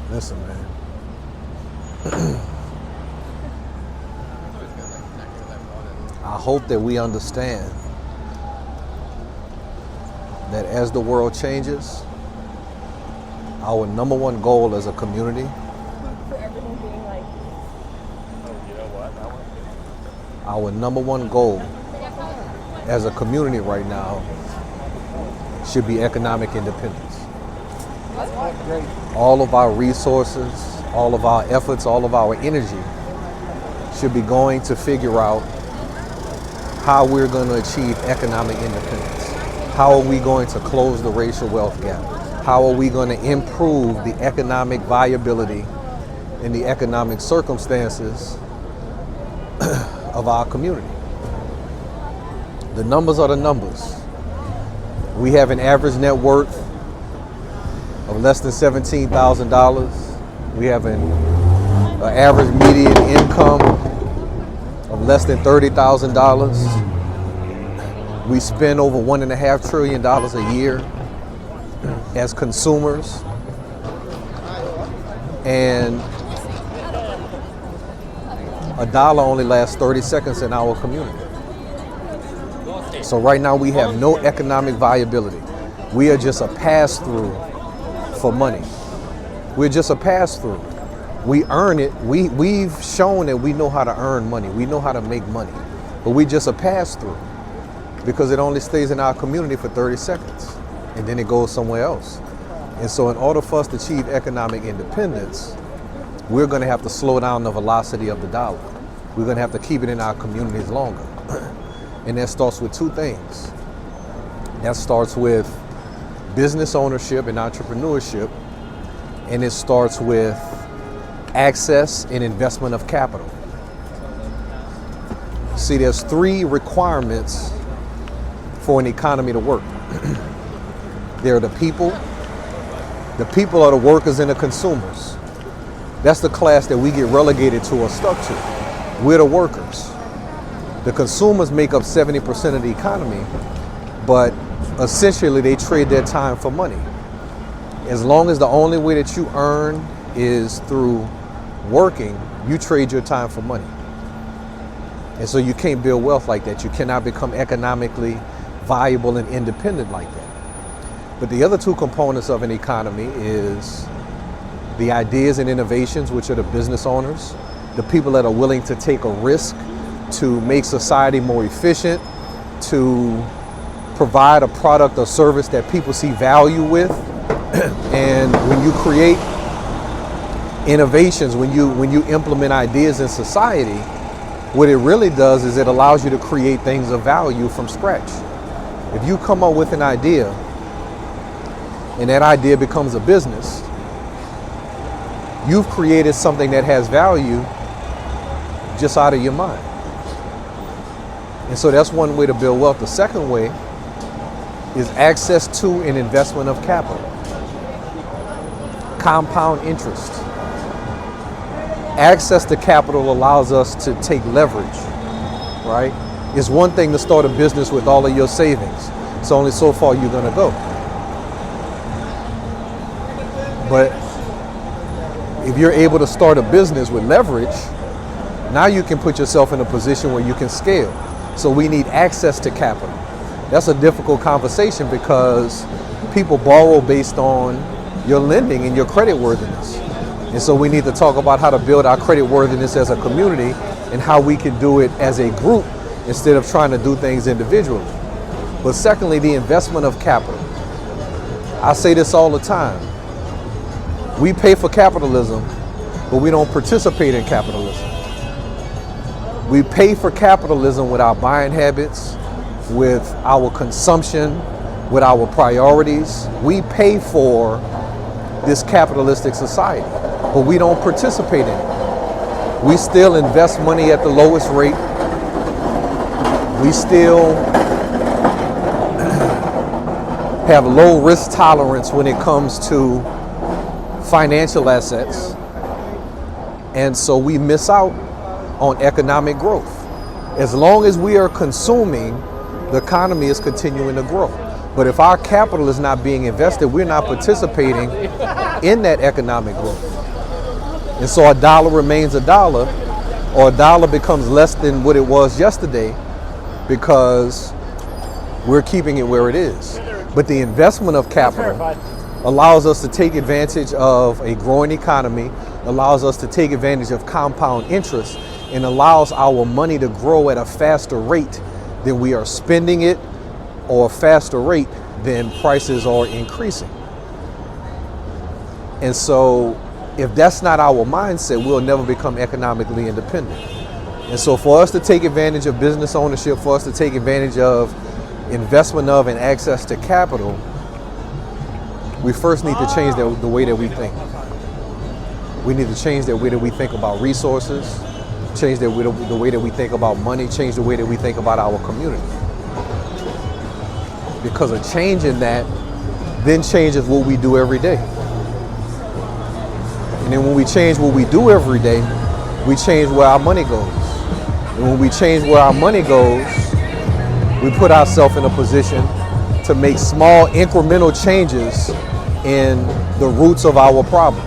Listen, man. I hope that we understand that as the world changes, our number one goal as a community our number one goal as a community right now should be economic independence. All of our resources, all of our efforts, all of our energy should be going to figure out how we're going to achieve economic independence. How are we going to close the racial wealth gap? How are we going to improve the economic viability and the economic circumstances of our community? The numbers are the numbers. We have an average net worth of less than $17,000. We have an average median income of less than $30,000. We spend over $1.5 trillion a year as consumers. And a dollar only lasts 30 seconds in our community. So right now we have no economic viability. We are just a pass-through for money. We're just a pass-through. We earn it. We've shown that we know how to earn money. We know how to make money. But we just a pass-through because it only stays in our community for 30 seconds and then it goes somewhere else. And so in order for us to achieve economic independence, we're going to have to slow down the velocity of the dollar. We're going to have to keep it in our communities longer. And that starts with two things. That starts with business ownership and entrepreneurship, and it starts with access and investment of capital. See, there's three requirements for an economy to work. There are the people are the workers and the consumers. That's the class that we get relegated to or stuck to. We're the workers. The consumers make up 70% of the economy, but essentially they trade their time for money. As long as the only way that you earn is through working, you trade your time for money. And so you can't build wealth like that. You cannot become economically viable and independent like that. But the other two components of an economy is the ideas and innovations, which are the business owners, the people that are willing to take a risk to make society more efficient, to provide a product or service that people see value with. And when you create innovations, when you implement ideas in society, what it really does is it allows you to create things of value from scratch. If you come up with an idea and that idea becomes a business, you've created something that has value just out of your mind. And so that's one way to build wealth. The second way is access to and investment of capital. Compound interest. Access to capital allows us to take leverage, right? It's one thing to start a business with all of your savings. It's only so far you're gonna go. But if you're able to start a business with leverage, now you can put yourself in a position where you can scale. So we need access to capital. That's a difficult conversation because people borrow based on your lending and your credit worthiness. And so we need to talk about how to build our credit worthiness as a community and how we can do it as a group instead of trying to do things individually. But secondly, the investment of capital. I say this all the time. We pay for capitalism, but we don't participate in capitalism. We pay for capitalism with our buying habits, with our consumption, with our priorities. We pay for this capitalistic society, but we don't participate in it. We still invest money at the lowest rate. We still have low risk tolerance when it comes to financial assets. And so we miss out on economic growth. As long as we are consuming, the economy is continuing to grow. But if our capital is not being invested, we're not participating in that economic growth. And so a dollar remains a dollar, or a dollar becomes less than what it was yesterday because we're keeping it where it is. But the investment of capital allows us to take advantage of a growing economy, allows us to take advantage of compound interest, and allows our money to grow at a faster rate than we are spending it, or a faster rate than prices are increasing. And so if that's not our mindset, we'll never become economically independent. And so for us to take advantage of business ownership, for us to take advantage of investment of and access to capital, we first need to change the way that we think. We need to change the way that we think about resources, change the way that we think about money, change the way that we think about our community. Because a change in that then changes what we do every day. And then when we change what we do every day, we change where our money goes. And when we change where our money goes, we put ourselves in a position to make small incremental changes in the roots of our problem.